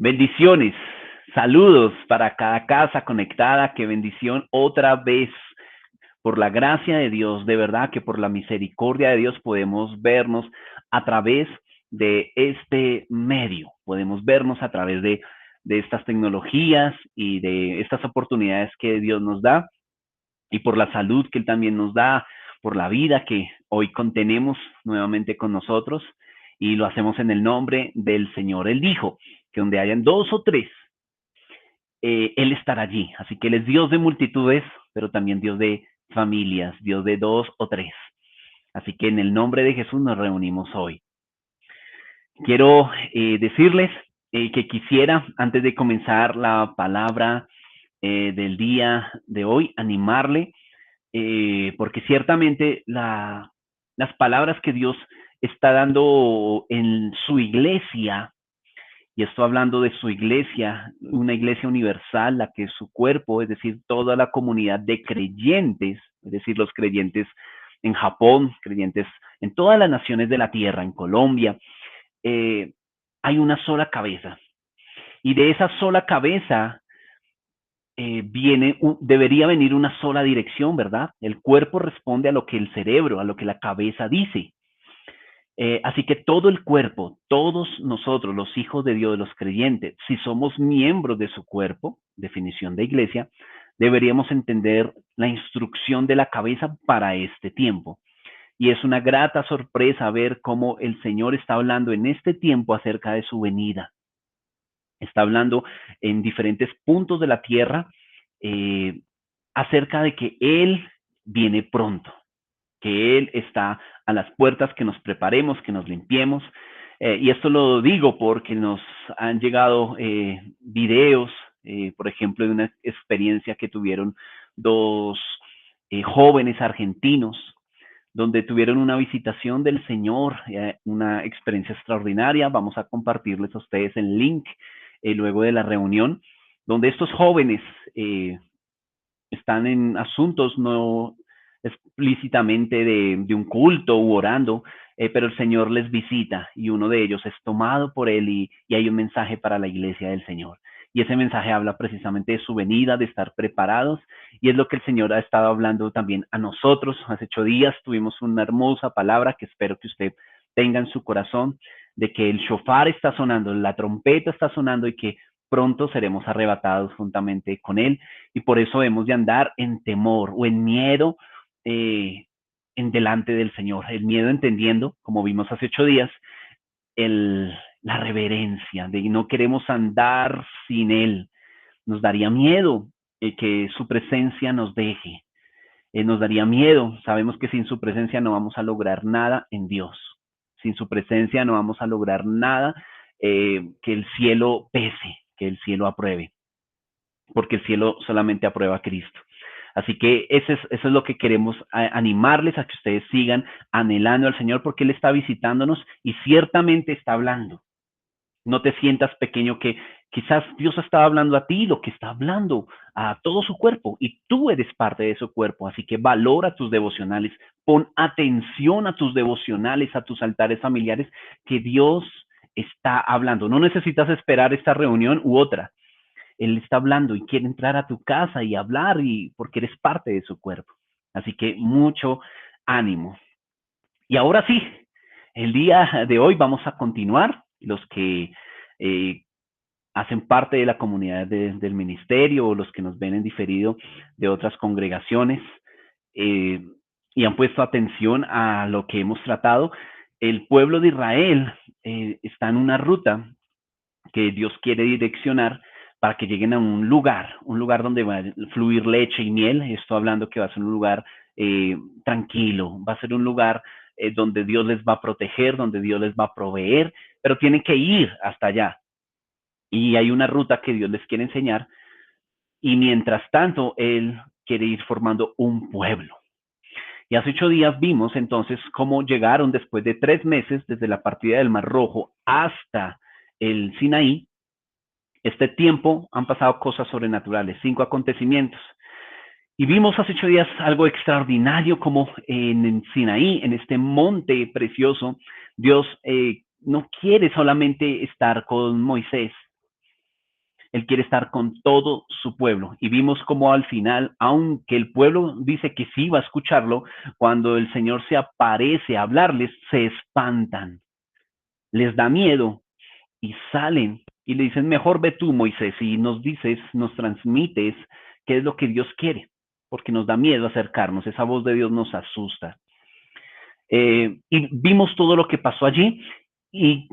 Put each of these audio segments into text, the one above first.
Bendiciones, saludos para cada casa conectada, qué bendición otra vez. Por la gracia de Dios, de verdad que por la misericordia de Dios podemos vernos a través de este medio, podemos vernos a través de estas tecnologías y de estas oportunidades que Dios nos da y por la salud que Él también nos da, por la vida que hoy contenemos nuevamente con nosotros y lo hacemos en el nombre del Señor. Él dijo que donde hayan dos o tres, Él estará allí. Así que Él es Dios de multitudes, pero también Dios de familias, Dios de dos o tres. Así que en el nombre de Jesús nos reunimos hoy. Quiero decirles que quisiera, antes de comenzar la palabra del día de hoy, animarle, porque ciertamente las palabras que Dios está dando en su iglesia, y estoy hablando de su iglesia, una iglesia universal, la que es su cuerpo, es decir, toda la comunidad de creyentes, es decir, los creyentes en Japón, creyentes en todas las naciones de la tierra, en Colombia, hay una sola cabeza. Y de esa sola cabeza debería venir una sola dirección, ¿verdad? El cuerpo responde a lo que el cerebro, a lo que la cabeza dice. Así que todo el cuerpo, todos nosotros, los hijos de Dios, los creyentes, si somos miembros de su cuerpo, definición de iglesia, deberíamos entender la instrucción de la cabeza para este tiempo. Y es una grata sorpresa ver cómo el Señor está hablando en este tiempo acerca de su venida. Está hablando en diferentes puntos de la tierra acerca de que Él viene pronto, que Él está a las puertas, que nos preparemos, que nos limpiemos. Y esto lo digo porque nos han llegado videos, por ejemplo, de una experiencia que tuvieron dos jóvenes argentinos, donde tuvieron una visitación del Señor, una experiencia extraordinaria. Vamos a compartirles a ustedes el link luego de la reunión, donde estos jóvenes están en asuntos no explícitamente de un culto u orando, pero el Señor les visita y uno de ellos es tomado por Él y hay un mensaje para la iglesia del Señor. Y ese mensaje habla precisamente de su venida, de estar preparados, y es lo que el Señor ha estado hablando también a nosotros. Hace 8 días tuvimos una hermosa palabra que espero que usted tenga en su corazón, de que el shofar está sonando, la trompeta está sonando y que pronto seremos arrebatados juntamente con Él, y por eso hemos de andar en temor o en miedo en delante del Señor. El miedo entendiendo, como vimos hace 8 días, la reverencia, de no queremos andar sin Él. Nos daría miedo que su presencia nos deje. Nos daría miedo. Sabemos que sin su presencia no vamos a lograr nada en Dios. Sin su presencia no vamos a lograr nada que el cielo pese, que el cielo apruebe, porque el cielo solamente aprueba a Cristo. Así que eso es lo que queremos animarles a que ustedes sigan anhelando al Señor, porque Él está visitándonos y ciertamente está hablando. No te sientas pequeño, que quizás Dios está hablando a ti, lo que está hablando a todo su cuerpo, y tú eres parte de su cuerpo. Así que valora tus devocionales, pon atención a tus devocionales, a tus altares familiares, que Dios está hablando. No necesitas esperar esta reunión u otra. Él está hablando y quiere entrar a tu casa y hablar, y porque eres parte de su cuerpo. Así que mucho ánimo. Y ahora sí, el día de hoy vamos a continuar. Los que hacen parte de la comunidad del ministerio, o los que nos ven en diferido de otras congregaciones, y han puesto atención a lo que hemos tratado. El pueblo de Israel está en una ruta que Dios quiere direccionar para que lleguen a un lugar donde va a fluir leche y miel. Estoy hablando que va a ser un lugar tranquilo, va a ser un lugar donde Dios les va a proteger, donde Dios les va a proveer, pero tienen que ir hasta allá. Y hay una ruta que Dios les quiere enseñar, y mientras tanto, Él quiere ir formando un pueblo. Y hace 8 días vimos entonces cómo llegaron después de 3 meses, desde la partida del Mar Rojo hasta el Sinaí. Este tiempo han pasado cosas sobrenaturales, 5 acontecimientos. Y vimos hace 8 días algo extraordinario, como en Sinaí, en este monte precioso, Dios no quiere solamente estar con Moisés, Él quiere estar con todo su pueblo. Y vimos como al final, aunque el pueblo dice que sí va a escucharlo, cuando el Señor se aparece a hablarles, se espantan, les da miedo y salen y le dicen, mejor ve tú, Moisés, y nos dices, nos transmites qué es lo que Dios quiere, porque nos da miedo acercarnos, esa voz de Dios nos asusta. Y vimos todo lo que pasó allí y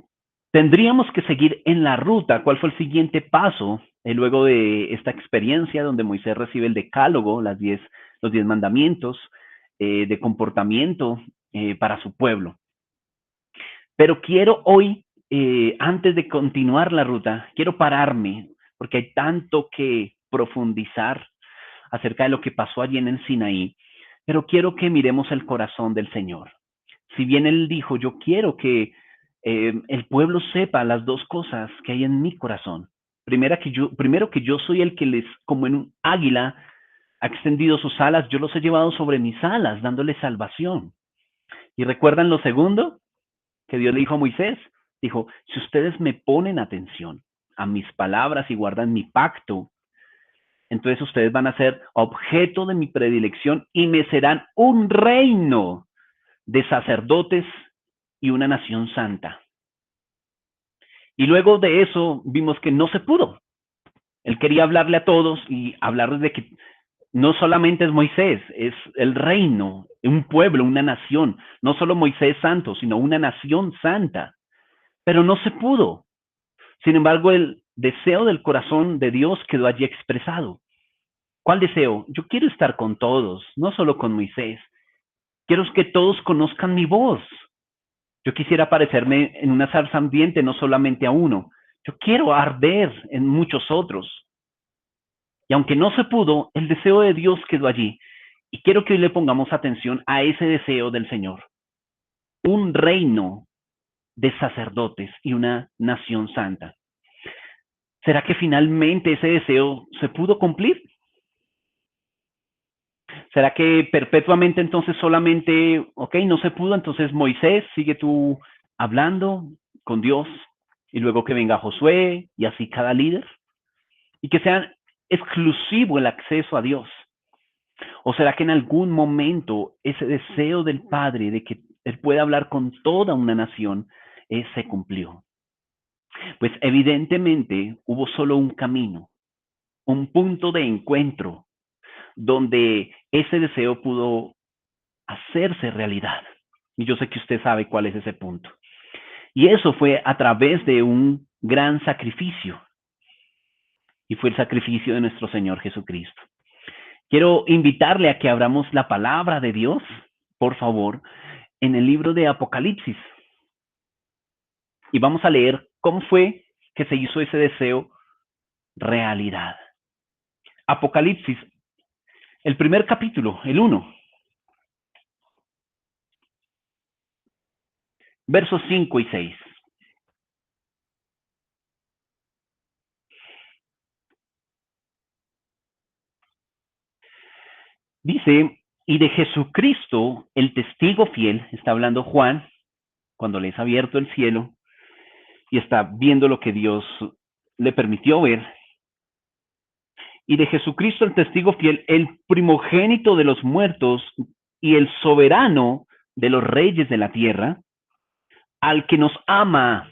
tendríamos que seguir en la ruta. ¿Cuál fue el siguiente paso luego de esta experiencia donde Moisés recibe el decálogo, los 10 mandamientos de comportamiento para su pueblo? Pero quiero hoy, antes de continuar la ruta, quiero pararme, porque hay tanto que profundizar acerca de lo que pasó allí en el Sinaí, pero quiero que miremos el corazón del Señor. Si bien Él dijo, yo quiero que el pueblo sepa las dos cosas que hay en mi corazón. Primero que yo soy el que les, como en un águila, ha extendido sus alas, yo los he llevado sobre mis alas, dándoles salvación. ¿Y recuerdan lo segundo que Dios le dijo a Moisés? Dijo, si ustedes me ponen atención a mis palabras y guardan mi pacto, entonces ustedes van a ser objeto de mi predilección y me serán un reino de sacerdotes y una nación santa. Y luego de eso vimos que no se pudo. Él quería hablarle a todos y hablarles de que no solamente es Moisés, es el reino, un pueblo, una nación. No solo Moisés santo, sino una nación santa. Pero no se pudo. Sin embargo, el deseo del corazón de Dios quedó allí expresado. ¿Cuál deseo? Yo quiero estar con todos, no solo con Moisés. Quiero que todos conozcan mi voz. Yo quisiera parecerme en una zarza ardiente, no solamente a uno. Yo quiero arder en muchos otros. Y aunque no se pudo, el deseo de Dios quedó allí. Y quiero que hoy le pongamos atención a ese deseo del Señor. Un reino de sacerdotes y una nación santa. ¿Será que finalmente ese deseo se pudo cumplir? ¿Será que perpetuamente entonces solamente, ok, no se pudo, entonces Moisés, sigue tú hablando con Dios y luego que venga Josué y así cada líder? Y que sea exclusivo el acceso a Dios. ¿O será que en algún momento ese deseo del Padre de que Él pueda hablar con toda una nación se cumplió? Pues evidentemente hubo solo un camino, un punto de encuentro donde ese deseo pudo hacerse realidad. Y yo sé que usted sabe cuál es ese punto. Y eso fue a través de un gran sacrificio. Y fue el sacrificio de nuestro Señor Jesucristo. Quiero invitarle a que abramos la palabra de Dios, por favor, en el libro de Apocalipsis. Y vamos a leer cómo fue que se hizo ese deseo realidad. Apocalipsis, el primer capítulo, el 1. Versos 5 y 6. Dice, y de Jesucristo, el testigo fiel, está hablando Juan, cuando le es abierto el cielo y está viendo lo que Dios le permitió ver. Y de Jesucristo, el testigo fiel, el primogénito de los muertos y el soberano de los reyes de la tierra, al que nos ama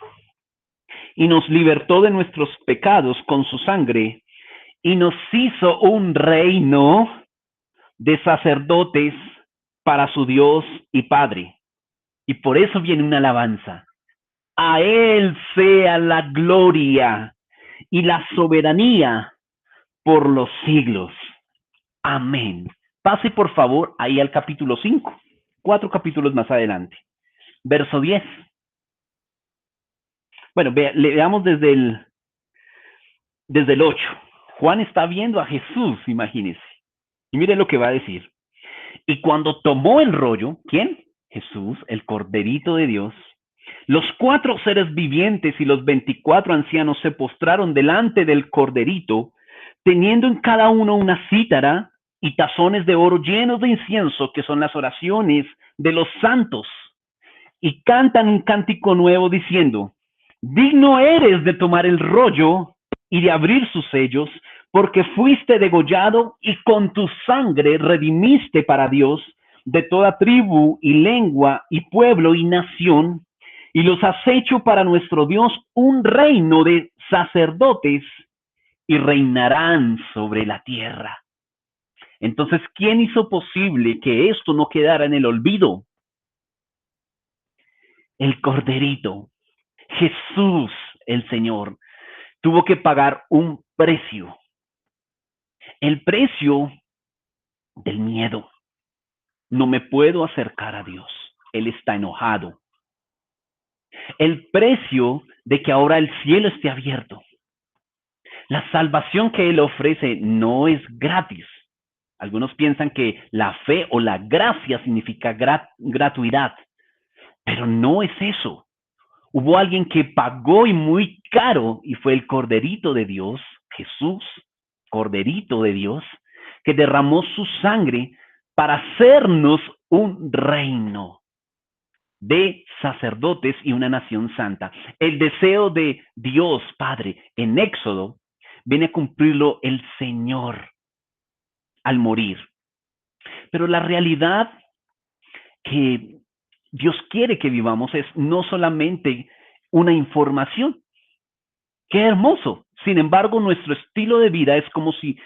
y nos libertó de nuestros pecados con su sangre y nos hizo un reino de sacerdotes para su Dios y Padre. Y por eso viene una alabanza. A Él sea la gloria y la soberanía por los siglos. Amén. Pase por favor ahí al capítulo 5, 4 capítulos más adelante. Verso 10. Bueno, leamos desde el 8. Juan está viendo a Jesús, imagínense. Y mire lo que va a decir. Y cuando tomó el rollo, ¿quién? Jesús, el Corderito de Dios. Los 4 seres vivientes y los 24 ancianos se postraron delante del Corderito, teniendo en cada uno una cítara y tazones de oro llenos de incienso, que son las oraciones de los santos. Y cantan un cántico nuevo diciendo, digno eres de tomar el rollo y de abrir sus sellos, porque fuiste degollado y con tu sangre redimiste para Dios de toda tribu y lengua y pueblo y nación, y los has hecho para nuestro Dios un reino de sacerdotes y reinarán sobre la tierra. Entonces, ¿quién hizo posible que esto no quedara en el olvido? El Corderito, Jesús el Señor, tuvo que pagar un precio, el precio del miedo. No me puedo acercar a Dios, Él está enojado. El precio de que ahora el cielo esté abierto. La salvación que Él ofrece no es gratis. Algunos piensan que la fe o la gracia significa gratuidad, pero no es eso. Hubo alguien que pagó y muy caro y fue el Corderito de Dios, Jesús, Corderito de Dios, que derramó su sangre para hacernos un reino de sacerdotes y una nación santa. El deseo de Dios Padre en Éxodo viene a cumplirlo el Señor al morir. Pero la realidad que Dios quiere que vivamos es no solamente una información. Qué hermoso. Sin embargo, nuestro estilo de vida es como si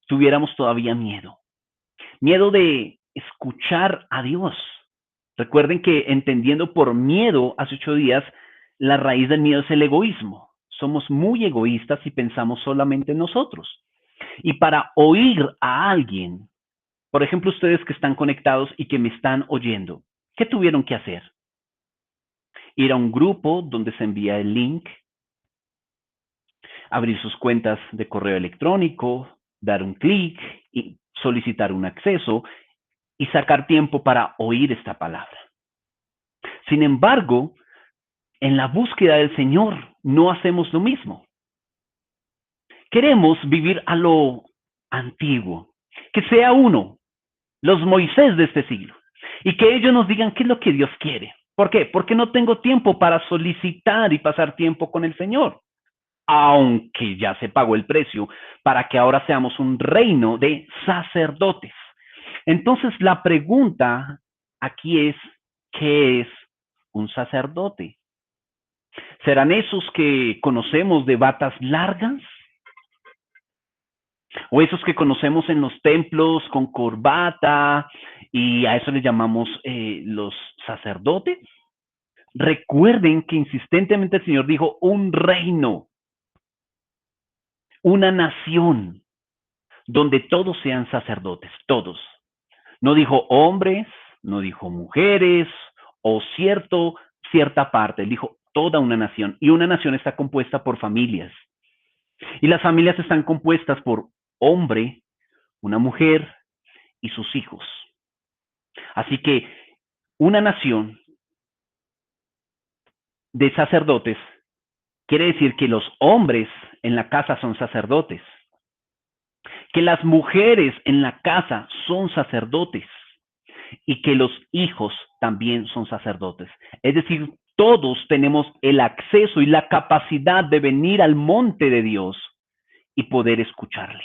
tuviéramos todavía miedo. Miedo de escuchar a Dios. Recuerden que entendiendo por miedo hace 8 días, la raíz del miedo es el egoísmo. Somos muy egoístas y pensamos solamente en nosotros. Y para oír a alguien, por ejemplo, ustedes que están conectados y que me están oyendo, ¿qué tuvieron que hacer? Ir a un grupo donde se envía el link, abrir sus cuentas de correo electrónico, dar un clic y solicitar un acceso y sacar tiempo para oír esta palabra. Sin embargo, en la búsqueda del Señor no hacemos lo mismo. Queremos vivir a lo antiguo, que sea uno, los Moisés de este siglo, y que ellos nos digan qué es lo que Dios quiere. ¿Por qué? Porque no tengo tiempo para solicitar y pasar tiempo con el Señor, aunque ya se pagó el precio para que ahora seamos un reino de sacerdotes. Entonces la pregunta aquí es, ¿qué es un sacerdote? ¿Serán esos que conocemos de batas largas? ¿O esos que conocemos en los templos con corbata y a eso le llamamos los sacerdotes? Recuerden que insistentemente el Señor dijo un reino, una nación, donde todos sean sacerdotes, todos. No dijo hombres, no dijo mujeres o cierta parte, él dijo toda una nación. Y una nación está compuesta por familias. Y las familias están compuestas por hombre, una mujer y sus hijos. Así que una nación de sacerdotes quiere decir que los hombres en la casa son sacerdotes, que las mujeres en la casa son sacerdotes y que los hijos también son sacerdotes. Es decir, todos tenemos el acceso y la capacidad de venir al monte de Dios y poder escucharle.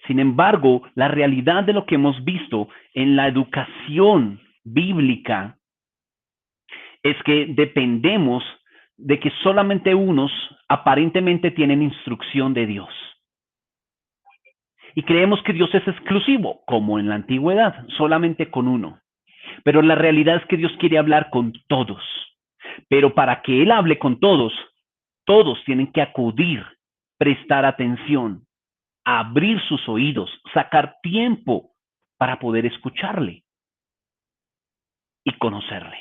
Sin embargo, la realidad de lo que hemos visto en la educación bíblica es que dependemos de que solamente unos aparentemente tienen instrucción de Dios. Y creemos que Dios es exclusivo, como en la antigüedad, solamente con uno. Pero la realidad es que Dios quiere hablar con todos. Pero para que Él hable con todos, todos tienen que acudir, prestar atención, abrir sus oídos, sacar tiempo para poder escucharle y conocerle.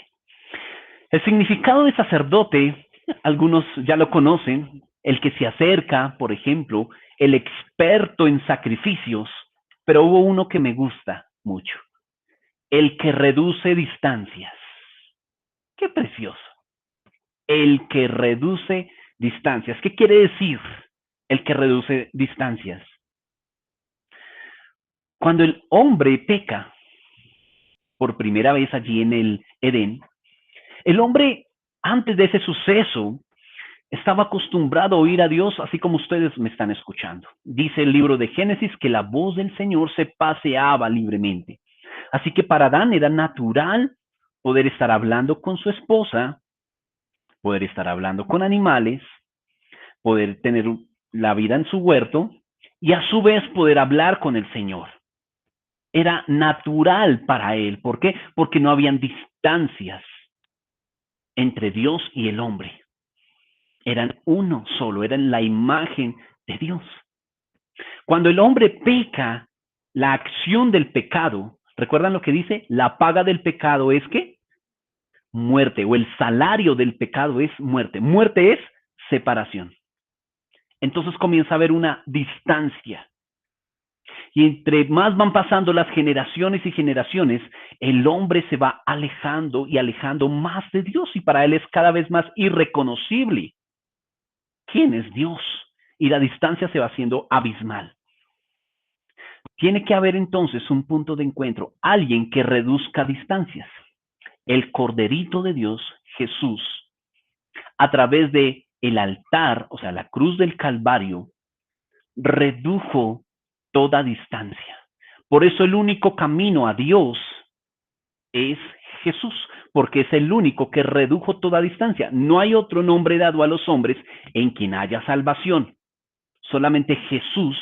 El significado de sacerdote, algunos ya lo conocen, el que se acerca, por ejemplo, el experto en sacrificios, pero hubo uno que me gusta mucho, el que reduce distancias. Qué precioso. El que reduce distancias. ¿Qué quiere decir el que reduce distancias? Cuando el hombre peca por primera vez allí en el Edén, el hombre antes de ese suceso, estaba acostumbrado a oír a Dios así como ustedes me están escuchando. Dice el libro de Génesis que la voz del Señor se paseaba libremente. Así que para Adán era natural poder estar hablando con su esposa, poder estar hablando con animales, poder tener la vida en su huerto y a su vez poder hablar con el Señor. Era natural para él. ¿Por qué? Porque no habían distancias entre Dios y el hombre. Eran uno solo, eran la imagen de Dios. Cuando el hombre peca, la acción del pecado, ¿recuerdan lo que dice? La paga del pecado es ¿qué? Muerte, o el salario del pecado es muerte. Muerte es separación. Entonces comienza a haber una distancia. Y entre más van pasando las generaciones y generaciones, el hombre se va alejando y alejando más de Dios y para él es cada vez más irreconocible. ¿Quién es Dios? Y la distancia se va haciendo abismal. Tiene que haber entonces un punto de encuentro, alguien que reduzca distancias. El Corderito de Dios, Jesús, a través de el altar, o sea, la cruz del Calvario, redujo toda distancia. Por eso el único camino a Dios es Jesús, porque es el único que redujo toda distancia. No hay otro nombre dado a los hombres en quien haya salvación. Solamente Jesús,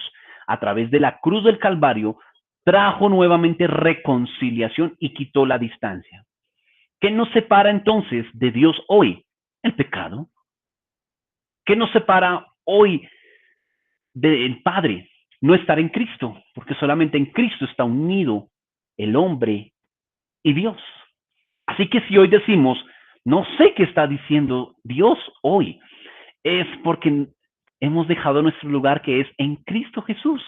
a través de la cruz del Calvario, trajo nuevamente reconciliación y quitó la distancia. ¿Qué nos separa entonces de Dios hoy? El pecado. ¿Qué nos separa hoy del Padre? No estar en Cristo, porque solamente en Cristo está unido el hombre y Dios. Así que si hoy decimos, no sé qué está diciendo Dios hoy, es porque hemos dejado nuestro lugar que es en Cristo Jesús.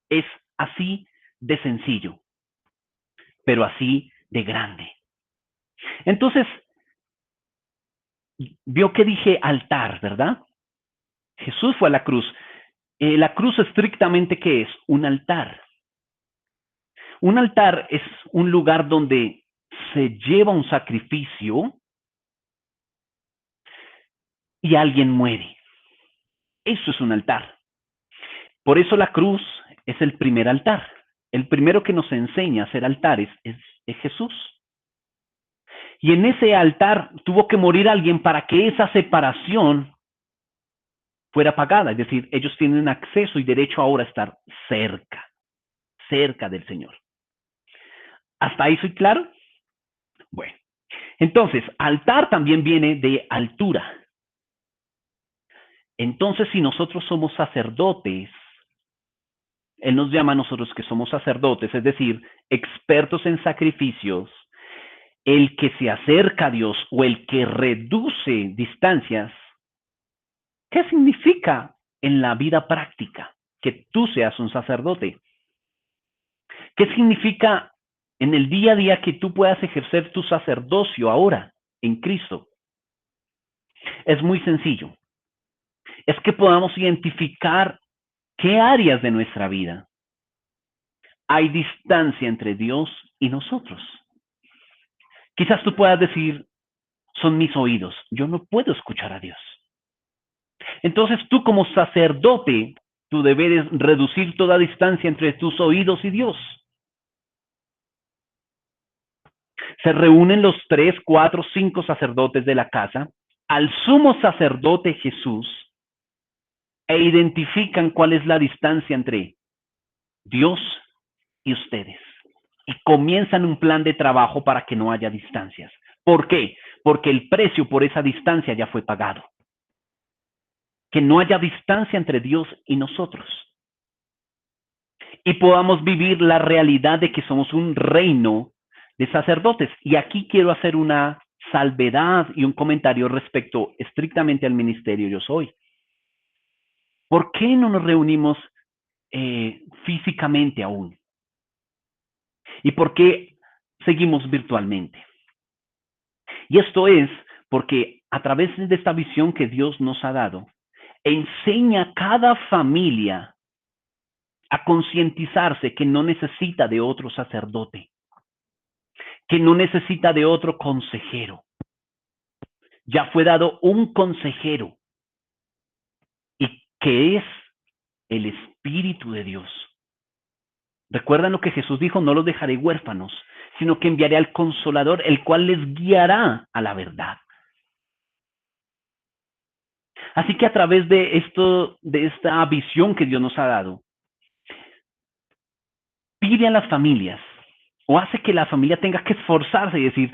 Es así de sencillo, pero así de grande. Entonces, vio que dije altar, ¿verdad? Jesús fue a la cruz. La cruz estrictamente, ¿qué es? Un altar. Un altar es un lugar donde se lleva un sacrificio y alguien muere. Eso es un altar. Por eso la cruz es el primer altar. El primero que nos enseña a hacer altares es Jesús. Y en ese altar tuvo que morir alguien para que esa separación fuera pagada. Es decir, ellos tienen acceso y derecho ahora a estar cerca del Señor. ¿Hasta ahí soy claro? Bueno, entonces, altar también viene de altura. Entonces, si nosotros somos sacerdotes, Él nos llama a nosotros que somos sacerdotes, es decir, expertos en sacrificios, el que se acerca a Dios o el que reduce distancias. ¿Qué significa en la vida práctica que tú seas un sacerdote? ¿Qué significa en el día a día que tú puedas ejercer tu sacerdocio ahora en Cristo? Es muy sencillo. Es que podamos identificar qué áreas de nuestra vida hay distancia entre Dios y nosotros. Quizás tú puedas decir, son mis oídos, yo no puedo escuchar a Dios. Entonces tú como sacerdote, tú debes reducir toda distancia entre tus oídos y Dios. Se reúnen los 3, 4, 5 sacerdotes de la casa al sumo sacerdote Jesús e identifican cuál es la distancia entre Dios y ustedes. Y comienzan un plan de trabajo para que no haya distancias. ¿Por qué? Porque el precio por esa distancia ya fue pagado. Que no haya distancia entre Dios y nosotros. Y podamos vivir la realidad de que somos un reino de sacerdotes. Y aquí quiero hacer una salvedad y un comentario respecto estrictamente al ministerio Yo Soy. ¿Por qué no nos reunimos físicamente aún? ¿Y por qué seguimos virtualmente? Y esto es porque a través de esta visión que Dios nos ha dado, enseña a cada familia a concientizarse que no necesita de otro sacerdote, que no necesita de otro consejero, ya fue dado un consejero, y que es el Espíritu de Dios. ¿Recuerdan lo que Jesús dijo? No los dejaré huérfanos, sino que enviaré al Consolador, el cual les guiará a la verdad. Así que a través de esta visión que Dios nos ha dado, pide a las familias, o hace que la familia tenga que esforzarse y decir,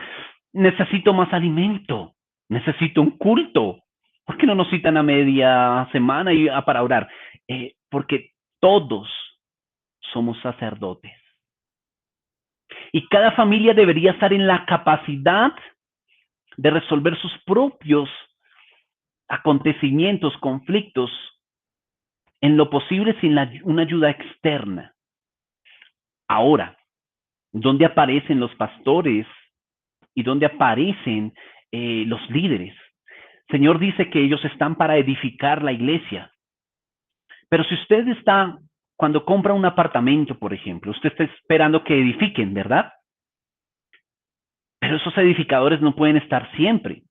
necesito más alimento, necesito un culto. ¿Por qué no nos citan a media semana para orar? Porque todos somos sacerdotes. Y cada familia debería estar en la capacidad de resolver sus propios acontecimientos, conflictos, en lo posible sin una ayuda externa. Ahora, ¿dónde aparecen los pastores y dónde aparecen los líderes? El Señor dice que ellos están para edificar la iglesia. Pero si usted está, cuando compra un apartamento, por ejemplo, usted está esperando que edifiquen, ¿verdad? Pero esos edificadores no pueden estar siempre.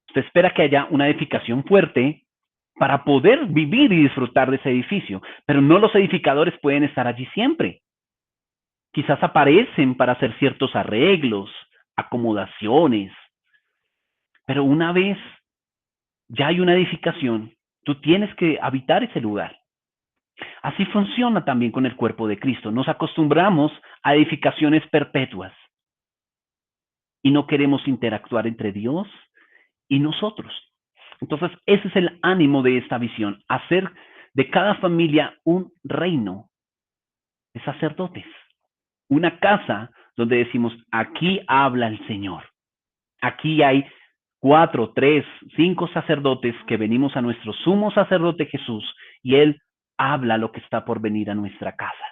Usted espera que haya una edificación fuerte para poder vivir y disfrutar de ese edificio, pero no los edificadores pueden estar allí siempre. Quizás aparecen para hacer ciertos arreglos, acomodaciones, pero una vez ya hay una edificación, tú tienes que habitar ese lugar. Así funciona también con el cuerpo de Cristo. Nos acostumbramos a edificaciones perpetuas y no queremos interactuar entre Dios y nosotros. Entonces, ese es el ánimo de esta visión, hacer de cada familia un reino de sacerdotes, una casa donde decimos, aquí habla el Señor. Aquí hay 4, 3, 5 sacerdotes que venimos a nuestro sumo sacerdote Jesús y Él habla lo que está por venir a nuestra casa.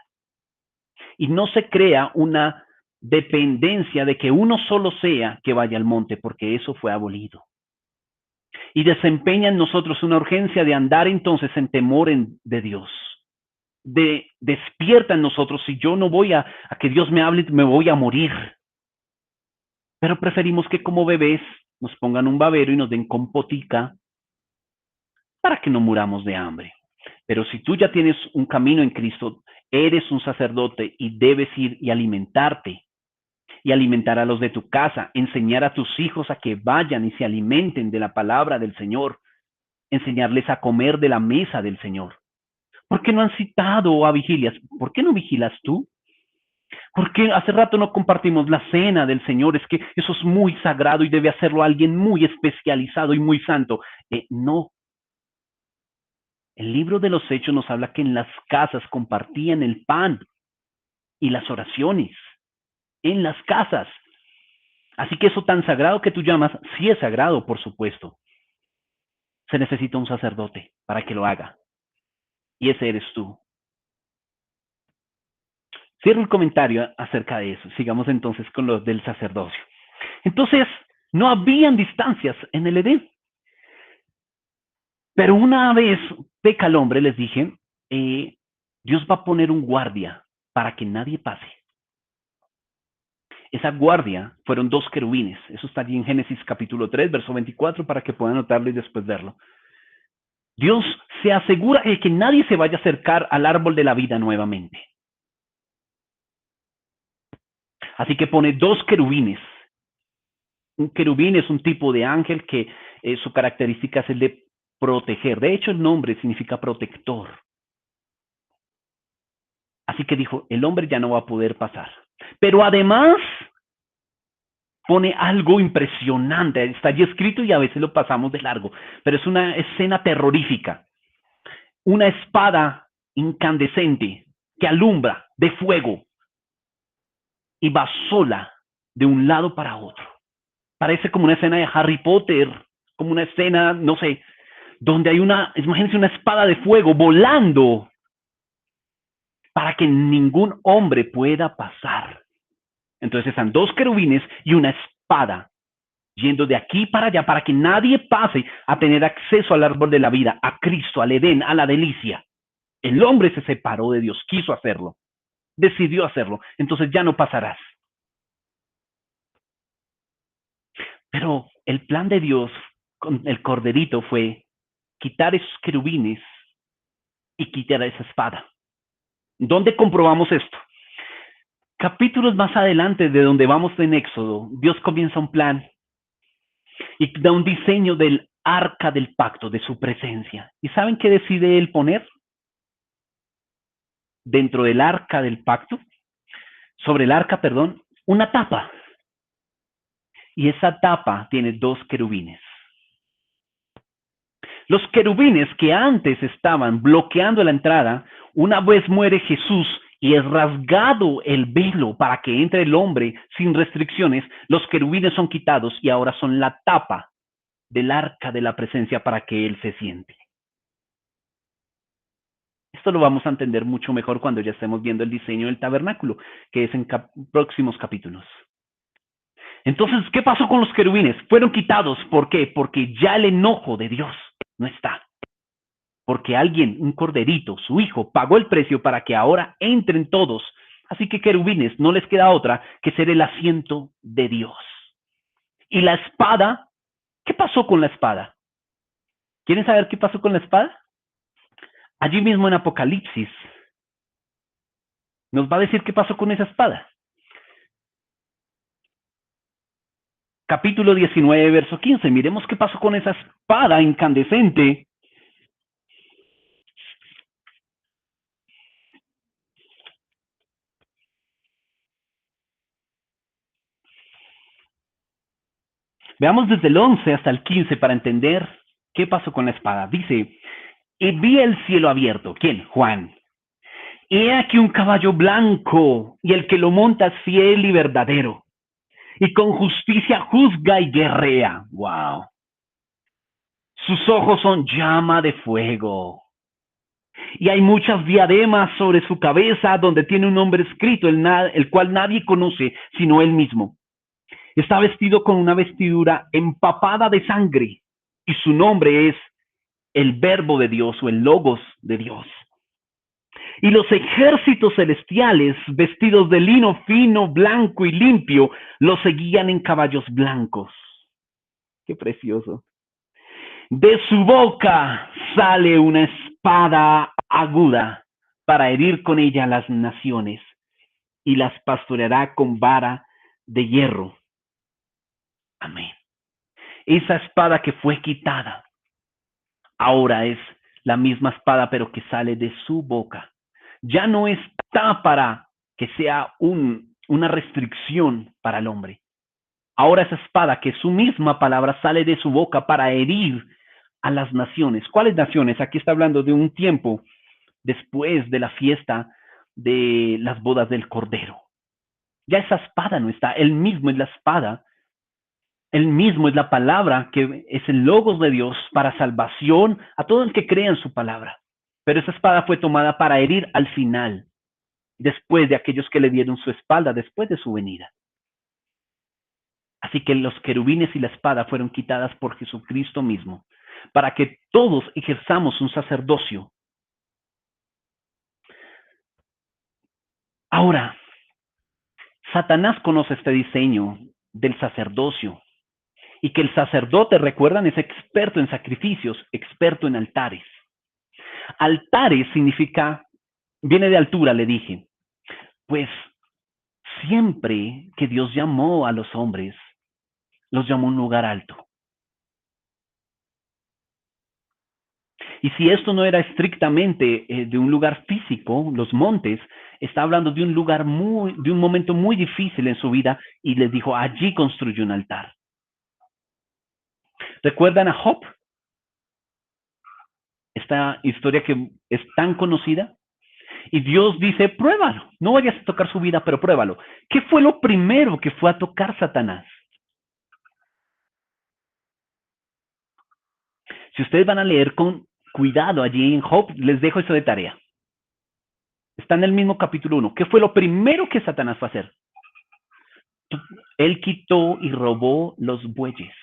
Y no se crea una dependencia de que uno solo sea que vaya al monte, porque eso fue abolido. Y desempeña en nosotros una urgencia de andar entonces en temor de Dios. Despierta en nosotros, si yo no voy a que Dios me hable, me voy a morir. Pero preferimos que como bebés nos pongan un babero y nos den compotica para que no muramos de hambre. Pero si tú ya tienes un camino en Cristo, eres un sacerdote y debes ir y alimentarte y alimentar a los de tu casa, enseñar a tus hijos a que vayan y se alimenten de la palabra del Señor, enseñarles a comer de la mesa del Señor. ¿Por qué no han citado a vigilias? ¿Por qué no vigilas tú? ¿Por qué hace rato no compartimos la cena del Señor? Es que eso es muy sagrado y debe hacerlo alguien muy especializado y muy santo. No. El libro de los Hechos nos habla que en las casas compartían el pan y las oraciones. En las casas. Así que eso tan sagrado que tú llamas, sí es sagrado, por supuesto. Se necesita un sacerdote para que lo haga. Y ese eres tú. Cierro el comentario acerca de eso. Sigamos entonces con lo del sacerdocio. Entonces, no habían distancias en el Edén. Pero una vez peca el hombre, les dije, Dios va a poner un guardia para que nadie pase. Esa guardia fueron 2 querubines. Eso está allí en Génesis capítulo 3, verso 24, para que puedan notarlo y después verlo. Dios se asegura de que nadie se vaya a acercar al árbol de la vida nuevamente. Así que pone 2 querubines. Un querubín es un tipo de ángel que su característica es el de proteger. De hecho, el nombre significa protector. Así que dijo, el hombre ya no va a poder pasar. Pero además pone algo impresionante. Está allí escrito y a veces lo pasamos de largo. Pero es una escena terrorífica. Una espada incandescente que alumbra de fuego y va sola de un lado para otro. Parece como una escena de Harry Potter, como una escena, no sé, donde hay imagínense una espada de fuego volando para que ningún hombre pueda pasar. Entonces están 2 querubines y una espada yendo de aquí para allá para que nadie pase a tener acceso al árbol de la vida, a Cristo, al Edén, a la delicia. El hombre se separó de Dios, quiso hacerlo, decidió hacerlo, entonces ya no pasarás. Pero el plan de Dios con el corderito fue quitar esos querubines y quitar esa espada. ¿Dónde comprobamos esto? Capítulos más adelante de donde vamos en Éxodo, Dios comienza un plan y da un diseño del arca del pacto, de su presencia. ¿Y saben qué decide él poner dentro del arca del pacto? Sobre el arca, perdón, una tapa. Y esa tapa tiene dos querubines. Los querubines que antes estaban bloqueando la entrada, una vez muere Jesús y es rasgado el velo para que entre el hombre sin restricciones, los querubines son quitados y ahora son la tapa del arca de la presencia para que él se siente. Esto lo vamos a entender mucho mejor cuando ya estemos viendo el diseño del tabernáculo, que es en próximos capítulos. Entonces, ¿qué pasó con los querubines? Fueron quitados. ¿Por qué? Porque ya el enojo de Dios no está. Porque alguien, un corderito, su hijo, pagó el precio para que ahora entren todos. Así que querubines, no les queda otra que ser el asiento de Dios. Y la espada, ¿qué pasó con la espada? ¿Quieren saber qué pasó con la espada? Allí mismo en Apocalipsis nos va a decir qué pasó con esa espada. Capítulo 19, verso 15. Miremos qué pasó con esa espada incandescente. Veamos desde el 11 hasta el 15 para entender qué pasó con la espada. Dice, y vi el cielo abierto. ¿Quién? Juan. Y he aquí un caballo blanco, y el que lo monta es fiel y verdadero, y con justicia juzga y guerrea. Wow. Sus ojos son llama de fuego. Y hay muchas diademas sobre su cabeza donde tiene un nombre escrito, el cual nadie conoce sino él mismo. Está vestido con una vestidura empapada de sangre, y su nombre es el Verbo de Dios o el Logos de Dios. Y los ejércitos celestiales, vestidos de lino fino, blanco y limpio, los seguían en caballos blancos. Qué precioso. De su boca sale una espada aguda para herir con ella a las naciones, y las pastoreará con vara de hierro. Amén. Esa espada que fue quitada ahora es la misma espada, pero que sale de su boca. Ya no está para que sea una restricción para el hombre. Ahora esa espada, que su misma palabra, sale de su boca para herir a las naciones. ¿Cuáles naciones? Aquí está hablando de un tiempo después de la fiesta de las bodas del Cordero. Ya esa espada no está, él mismo es la espada. Él mismo es la palabra que es el logos de Dios para salvación a todo el que crea en su palabra. Pero esa espada fue tomada para herir al final, después de aquellos que le dieron su espalda, después de su venida. Así que los querubines y la espada fueron quitadas por Jesucristo mismo, para que todos ejerzamos un sacerdocio. Ahora, Satanás conoce este diseño del sacerdocio y que el sacerdote, recuerdan, es experto en sacrificios, experto en altares. Altares significa, viene de altura, le dije. Pues siempre que Dios llamó a los hombres, los llamó a un lugar alto. Y si esto no era estrictamente de un lugar físico, los montes, está hablando de un lugar de un momento muy difícil en su vida y les dijo, allí construyó un altar. ¿Recuerdan a Job? Esta historia que es tan conocida. Y Dios dice, pruébalo, no vayas a tocar su vida, pero pruébalo. ¿Qué fue lo primero que fue a tocar Satanás? Si ustedes van a leer con cuidado allí en Job, les dejo eso de tarea. Está en el mismo capítulo 1. ¿Qué fue lo primero que Satanás fue a hacer? Él quitó y robó los bueyes.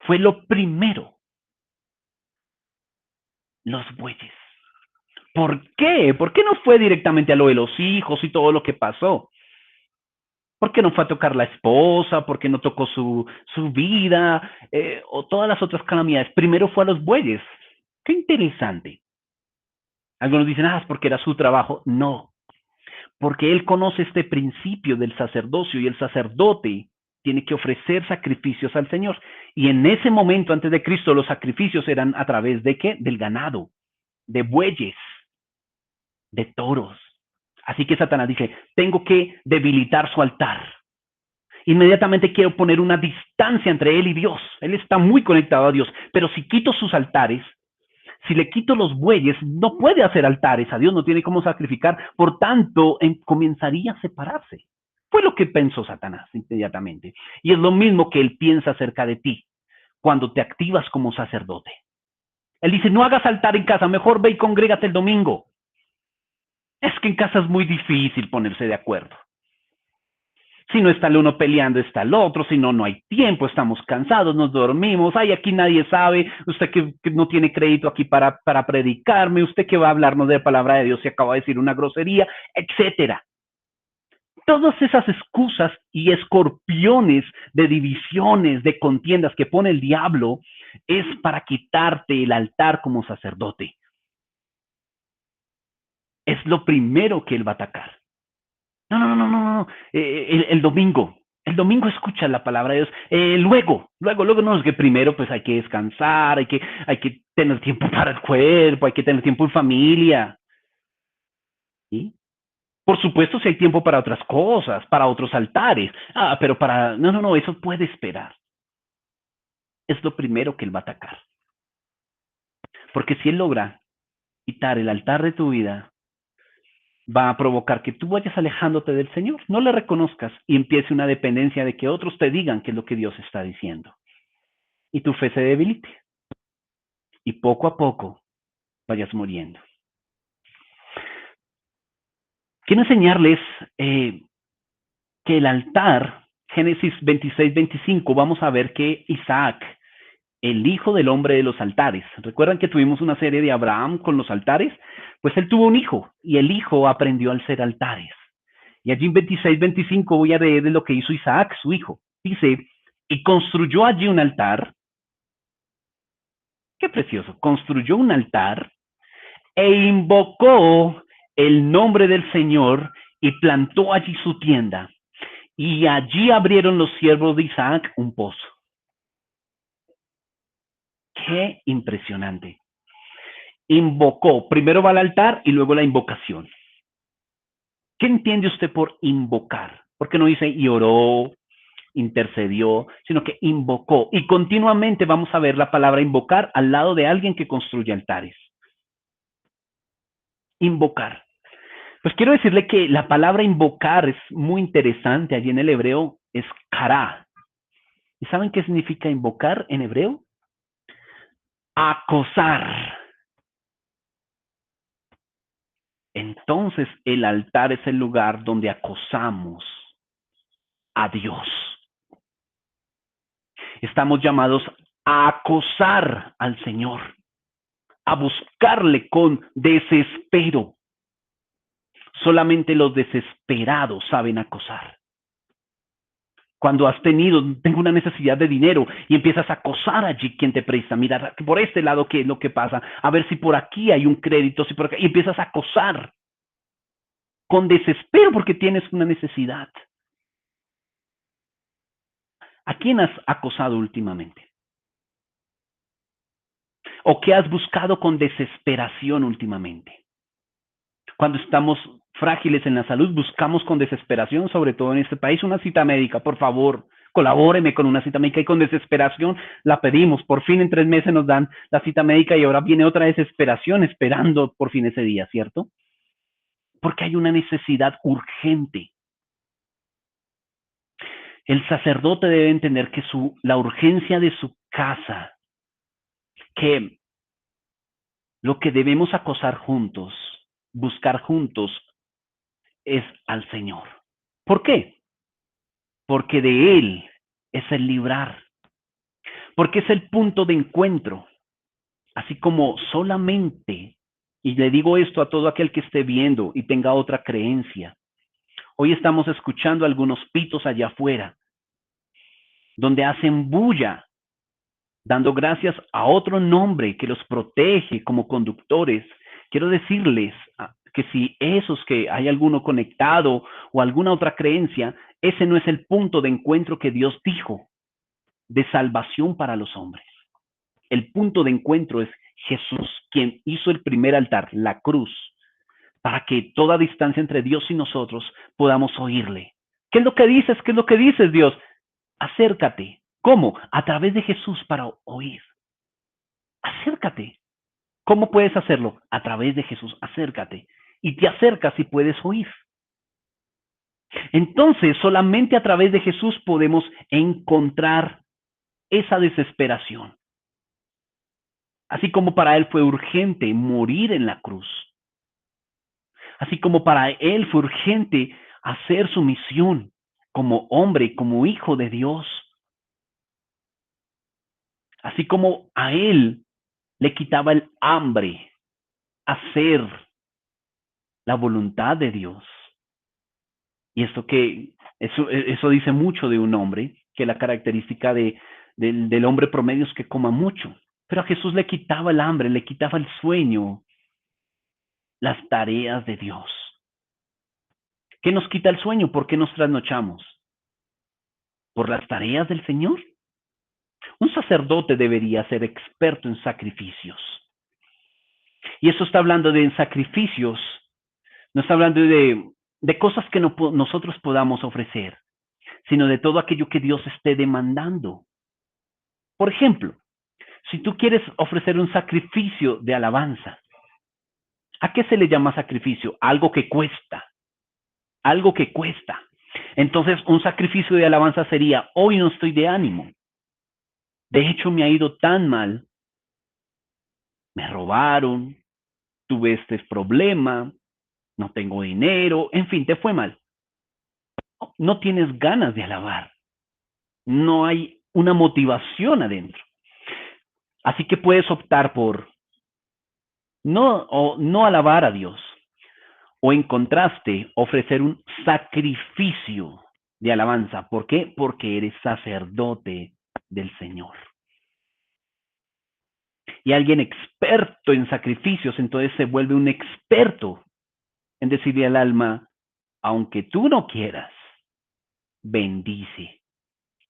Fue lo primero. Los bueyes. ¿Por qué? ¿Por qué no fue directamente a lo de los hijos y todo lo que pasó? ¿Por qué no fue a tocar la esposa? ¿Por qué no tocó su vida? O todas las otras calamidades. Primero fue a los bueyes. Qué interesante. Algunos dicen, es porque era su trabajo. No, porque él conoce este principio del sacerdocio y el sacerdote tiene que ofrecer sacrificios al Señor. Y en ese momento, antes de Cristo, los sacrificios eran a través de ¿qué? Del ganado, de bueyes, de toros. Así que Satanás dice, tengo que debilitar su altar. Inmediatamente quiero poner una distancia entre él y Dios. Él está muy conectado a Dios, pero si quito sus altares, si le quito los bueyes, no puede hacer altares a Dios, no tiene cómo sacrificar, por tanto, comenzaría a separarse. Fue lo que pensó Satanás inmediatamente. Y es lo mismo que él piensa acerca de ti cuando te activas como sacerdote. Él dice, no hagas altar en casa, mejor ve y congrégate el domingo. Es que en casa es muy difícil ponerse de acuerdo. Si no está el uno peleando, está el otro. Si no, no hay tiempo. Estamos cansados, nos dormimos. Ay, aquí nadie sabe. Usted que no tiene crédito aquí para predicarme. Usted que va a hablarnos de la palabra de Dios y acaba de decir una grosería, etcétera. Todas esas excusas y escorpiones de divisiones, de contiendas que pone el diablo, es para quitarte el altar como sacerdote. Es lo primero que él va a atacar. No. El domingo. El domingo escucha la palabra de Dios. Luego, no es que primero pues hay que descansar, hay que tener tiempo para el cuerpo, hay que tener tiempo en familia. ¿Sí? Por supuesto, si hay tiempo para otras cosas, para otros altares. Pero para... No, eso puede esperar. Es lo primero que él va a atacar. Porque si él logra quitar el altar de tu vida, va a provocar que tú vayas alejándote del Señor, no le reconozcas y empiece una dependencia de que otros te digan qué es lo que Dios está diciendo. Y tu fe se debilite. Y poco a poco vayas muriendo. Quiero enseñarles que el altar, Génesis 26-25, vamos a ver que Isaac, el hijo del hombre de los altares, ¿recuerdan que tuvimos una serie de Abraham con los altares? Pues él tuvo un hijo y el hijo aprendió a hacer altares. Y allí en 26-25 voy a leer de lo que hizo Isaac, su hijo. Dice, y construyó allí un altar. Qué precioso. Construyó un altar e invocó el nombre del Señor y plantó allí su tienda. Y allí abrieron los siervos de Isaac un pozo. Qué impresionante. Invocó, primero va al altar y luego la invocación. ¿Qué entiende usted por invocar? Porque no dice y oró, intercedió, sino que invocó. Y continuamente vamos a ver la palabra invocar al lado de alguien que construye altares. Invocar. Pues quiero decirle que la palabra invocar es muy interesante. Allí en el hebreo es kará. ¿Y saben qué significa invocar en hebreo? Acosar. Entonces el altar es el lugar donde acosamos a Dios. Estamos llamados a acosar al Señor, a buscarle con desespero. Solamente los desesperados saben acosar. Cuando tengo una necesidad de dinero y empiezas a acosar allí quien te presta, mira, por este lado qué es lo que pasa, a ver si por aquí hay un crédito, si por acá, y empiezas a acosar con desespero porque tienes una necesidad. ¿A quién has acosado últimamente? ¿O qué has buscado con desesperación últimamente? Cuando estamos frágiles en la salud, buscamos con desesperación, sobre todo en este país, una cita médica, por favor, colabóreme con una cita médica y con desesperación la pedimos. Por fin en 3 meses nos dan la cita médica y ahora viene otra desesperación esperando por fin ese día, ¿cierto? Porque hay una necesidad urgente. El sacerdote debe entender que la urgencia de su casa, que lo que debemos acosar juntos, buscar juntos, es al Señor. ¿Por qué? Porque de Él es el librar, porque es el punto de encuentro, así como solamente, y le digo esto a todo aquel que esté viendo y tenga otra creencia, Hoy estamos escuchando algunos pitos allá afuera, donde hacen bulla, dando gracias a otro nombre que los protege como conductores. Quiero decirles que si esos que hay alguno conectado o alguna otra creencia, ese no es el punto de encuentro que Dios dijo de salvación para los hombres. El punto de encuentro es Jesús, quien hizo el primer altar, la cruz, para que toda distancia entre Dios y nosotros podamos oírle. ¿Qué es lo que dices? ¿Qué es lo que dices, Dios? Acércate. ¿Cómo? A través de Jesús para oír. Acércate. ¿Cómo puedes hacerlo? A través de Jesús. Acércate. Y te acercas y puedes oír. Entonces, solamente a través de Jesús podemos encontrar esa desesperación. Así como para él fue urgente morir en la cruz. Así como para él fue urgente hacer su misión como hombre, como hijo de Dios. Así como a él le quitaba el hambre hacer la voluntad de Dios. Y eso dice mucho de un hombre, que la característica del hombre promedio es que coma mucho. Pero a Jesús le quitaba el hambre, le quitaba el sueño, las tareas de Dios. ¿Qué nos quita el sueño? ¿Por qué nos trasnochamos? ¿Por las tareas del Señor? Un sacerdote debería ser experto en sacrificios. Y eso está hablando de sacrificios, no está hablando de cosas que nosotros podamos ofrecer, sino de todo aquello que Dios esté demandando. Por ejemplo, si tú quieres ofrecer un sacrificio de alabanza, ¿a qué se le llama sacrificio? Algo que cuesta, algo que cuesta. Entonces, un sacrificio de alabanza sería, hoy no estoy de ánimo. De hecho, me ha ido tan mal. Me robaron, tuve este problema, no tengo dinero, en fin, te fue mal. No tienes ganas de alabar. No hay una motivación adentro. Así que puedes optar por no alabar a Dios. O en contraste, ofrecer un sacrificio de alabanza. ¿Por qué? Porque eres sacerdote del Señor. Y alguien experto en sacrificios, entonces se vuelve un experto en decirle al alma, aunque tú no quieras, bendice.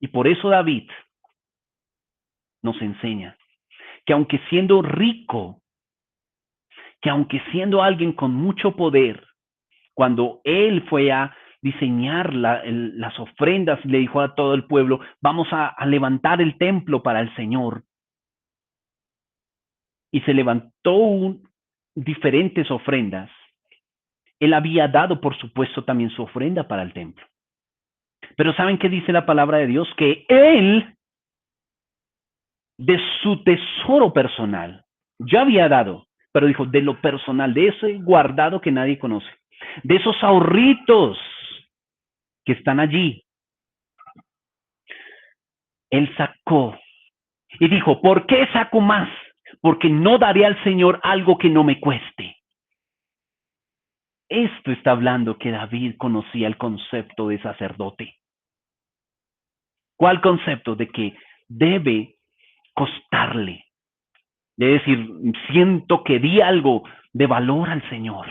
Y por eso David nos enseña que aunque siendo rico, que aunque siendo alguien con mucho poder, cuando él fue a diseñar las ofrendas, le dijo a todo el pueblo, vamos a levantar el templo para el Señor. Y se levantó diferentes ofrendas. Él había dado, por supuesto, también su ofrenda para el templo. Pero ¿saben qué dice la palabra de Dios? Que él, de su tesoro personal, ya había dado, pero dijo, de lo personal, de ese guardado que nadie conoce, de esos ahorritos que están allí, él sacó y dijo, ¿por qué saco más? Porque no daré al Señor algo que no me cueste. Esto está hablando que David conocía el concepto de sacerdote. ¿Cuál concepto? De que debe costarle. De decir, siento que di algo de valor al Señor.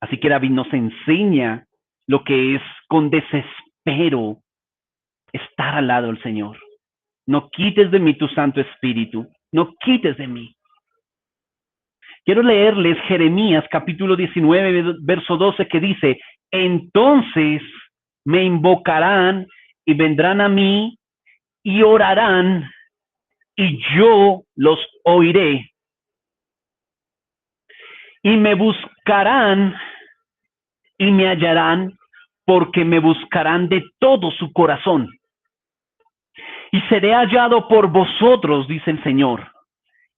Así que David nos enseña lo que es con desespero estar al lado del Señor. No quites de mí tu Santo Espíritu, no quites de mí. Quiero leerles Jeremías capítulo 19, verso 12, que dice, entonces me invocarán y vendrán a mí y orarán y yo los oiré. Y me buscarán y me hallarán porque me buscarán de todo su corazón. Y seré hallado por vosotros, dice el Señor,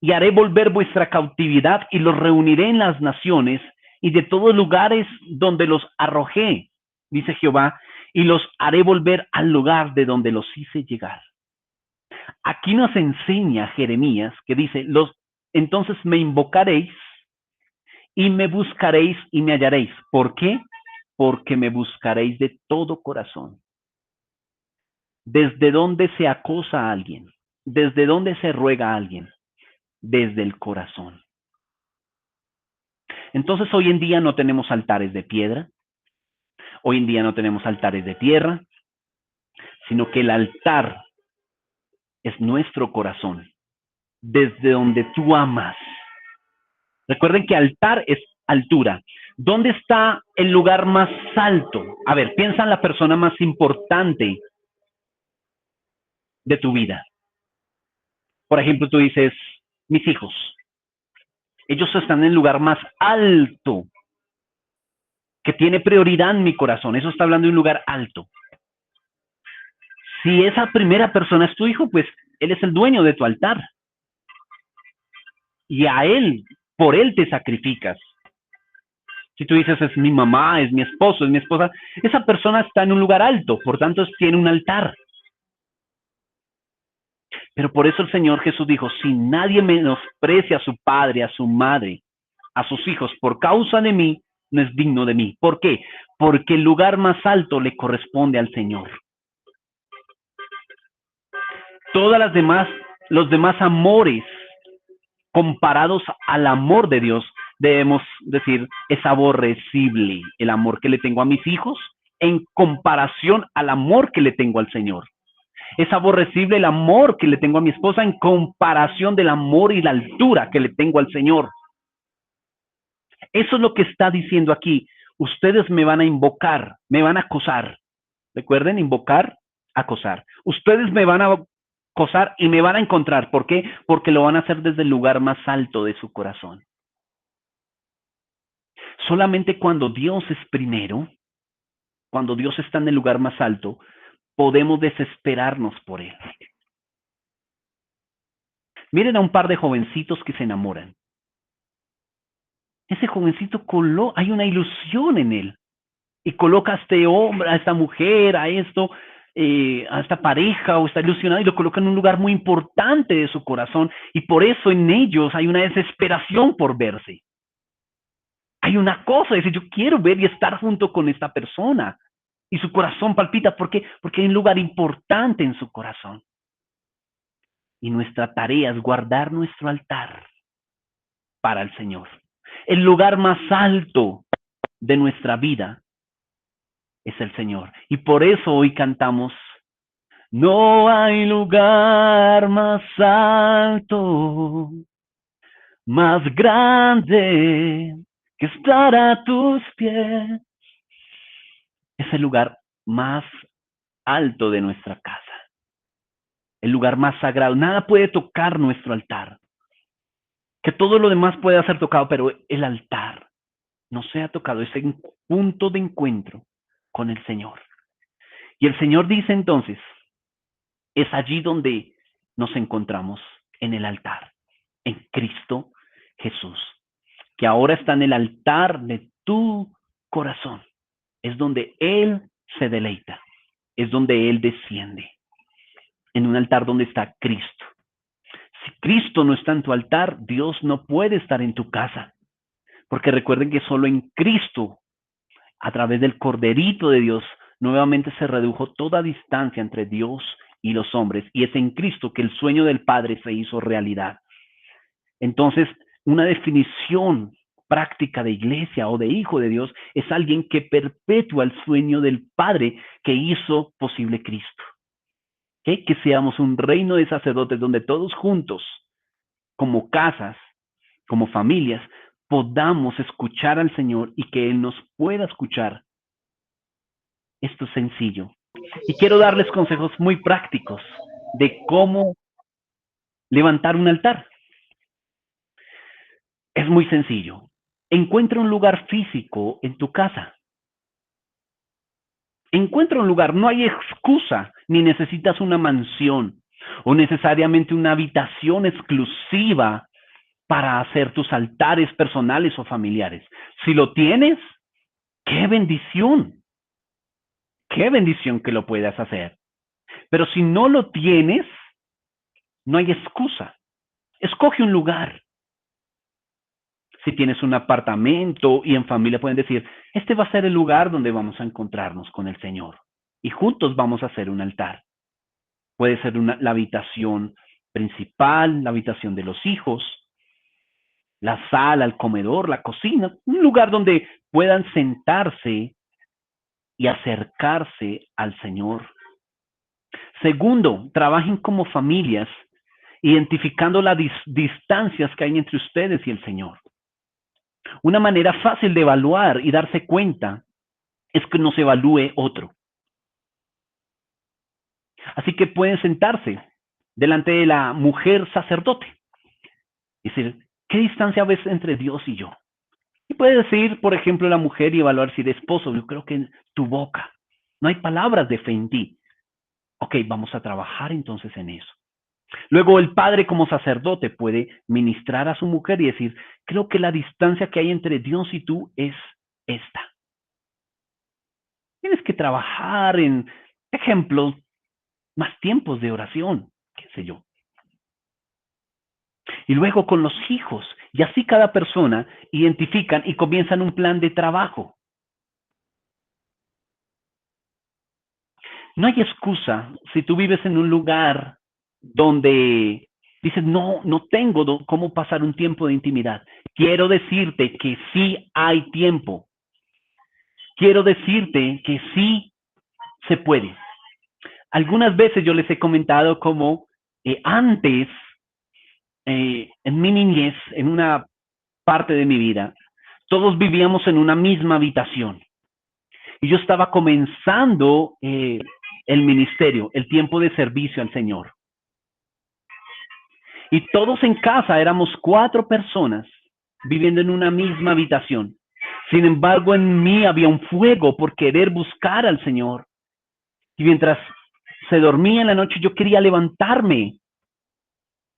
y haré volver vuestra cautividad y los reuniré en las naciones y de todos lugares donde los arrojé, dice Jehová, y los haré volver al lugar de donde los hice llegar. Aquí nos enseña Jeremías que dice, entonces me invocaréis y me buscaréis y me hallaréis. ¿Por qué? porque me buscaréis de todo corazón. ¿Desde dónde se acosa a alguien? ¿Desde dónde se ruega a alguien? Desde el corazón. Entonces hoy en día no tenemos altares de piedra, hoy en día no tenemos altares de tierra, sino que el altar es nuestro corazón, desde donde tú amas. Recuerden que altar es altura. ¿Dónde está el lugar más alto? A ver, piensa en la persona más importante de tu vida. Por ejemplo, tú dices, mis hijos. Ellos están en el lugar más alto, que tiene prioridad en mi corazón. Eso está hablando de un lugar alto. Si esa primera persona es tu hijo, pues él es el dueño de tu altar. Y a él, por él te sacrificas. Si tú dices, es mi mamá, es mi esposo, es mi esposa, esa persona está en un lugar alto, por tanto tiene un altar. Pero por eso el Señor Jesús dijo, si nadie menosprecia a su padre, a su madre, a sus hijos, por causa de mí, no es digno de mí. ¿Por qué? Porque el lugar más alto le corresponde al Señor. Todas las demás, los demás amores comparados al amor de Dios, debemos decir, es aborrecible el amor que le tengo a mis hijos en comparación al amor que le tengo al Señor. Es aborrecible el amor que le tengo a mi esposa en comparación del amor y la altura que le tengo al Señor. Eso es lo que está diciendo aquí. Ustedes me van a invocar, me van a acosar. Recuerden, invocar, acosar. Ustedes me van a acosar y me van a encontrar. ¿Por qué? Porque lo van a hacer desde el lugar más alto de su corazón. Solamente cuando Dios es primero, cuando Dios está en el lugar más alto, podemos desesperarnos por Él. Miren a un par de jovencitos que se enamoran. Ese jovencito hay una ilusión en él. Y coloca a este hombre, a esta mujer, a esto, a esta pareja o está ilusionado y lo coloca en un lugar muy importante de su corazón. Y por eso en ellos hay una desesperación por verse. Hay una cosa, dice, yo quiero ver y estar junto con esta persona. Y su corazón palpita. ¿Por qué? Porque hay un lugar importante en su corazón. Y nuestra tarea es guardar nuestro altar para el Señor. El lugar más alto de nuestra vida es el Señor. Y por eso hoy cantamos, no hay lugar más alto, más grande que estar a tus pies. Es el lugar más alto de nuestra casa, el lugar más sagrado. Nada puede tocar nuestro altar. Que todo lo demás pueda ser tocado, pero el altar no sea tocado, ese punto de encuentro con el Señor. Y el Señor dice entonces, es allí donde nos encontramos, en el altar, en Cristo Jesús, que ahora está en el altar de tu corazón. Es donde Él se deleita, es donde Él desciende, en un altar donde está Cristo. Si Cristo no está en tu altar, Dios no puede estar en tu casa, porque recuerden que solo en Cristo, a través del Corderito de Dios, nuevamente se redujo toda distancia entre Dios y los hombres, y es en Cristo que el sueño del Padre se hizo realidad. Entonces, una definición práctica de iglesia o de hijo de Dios es alguien que perpetúa el sueño del Padre que hizo posible Cristo. ¿Okay? Que seamos un reino de sacerdotes donde todos juntos, como casas, como familias, podamos escuchar al Señor y que Él nos pueda escuchar. Esto es sencillo. Y quiero darles consejos muy prácticos de cómo levantar un altar. Es muy sencillo. Encuentra un lugar físico en tu casa. Encuentra un lugar, no hay excusa, ni necesitas una mansión o necesariamente una habitación exclusiva para hacer tus altares personales o familiares. Si lo tienes, qué bendición que lo puedas hacer. Pero si no lo tienes, no hay excusa. Escoge un lugar. Si tienes un apartamento y en familia pueden decir, este va a ser el lugar donde vamos a encontrarnos con el Señor. Y juntos vamos a hacer un altar. Puede ser la habitación principal, la habitación de los hijos, la sala, el comedor, la cocina, un lugar donde puedan sentarse y acercarse al Señor. Segundo, trabajen como familias, identificando las distancias que hay entre ustedes y el Señor. Una manera fácil de evaluar y darse cuenta es que nos evalúe otro. Así que pueden sentarse delante de la mujer sacerdote y decir, ¿qué distancia ves entre Dios y yo? Y puede decir, por ejemplo, la mujer y evaluar si de esposo, yo creo que en tu boca no hay palabras de fe en ti. Ok, vamos a trabajar entonces en eso. Luego el padre como sacerdote puede ministrar a su mujer y decir, creo que la distancia que hay entre Dios y tú es esta. Tienes que trabajar en, ejemplo, más tiempos de oración, qué sé yo. Y luego con los hijos, y así cada persona identifican y comienzan un plan de trabajo. No hay excusa si tú vives en un lugar donde dices, no tengo cómo pasar un tiempo de intimidad. Quiero decirte que sí hay tiempo. Quiero decirte que sí se puede. Algunas veces yo les he comentado como antes, en mi niñez, en una parte de mi vida, todos vivíamos en una misma habitación. Y yo estaba comenzando el ministerio, el tiempo de servicio al Señor. Y todos en casa éramos 4 personas viviendo en una misma habitación. Sin embargo, en mí había un fuego por querer buscar al Señor. Y mientras se dormía en la noche, yo quería levantarme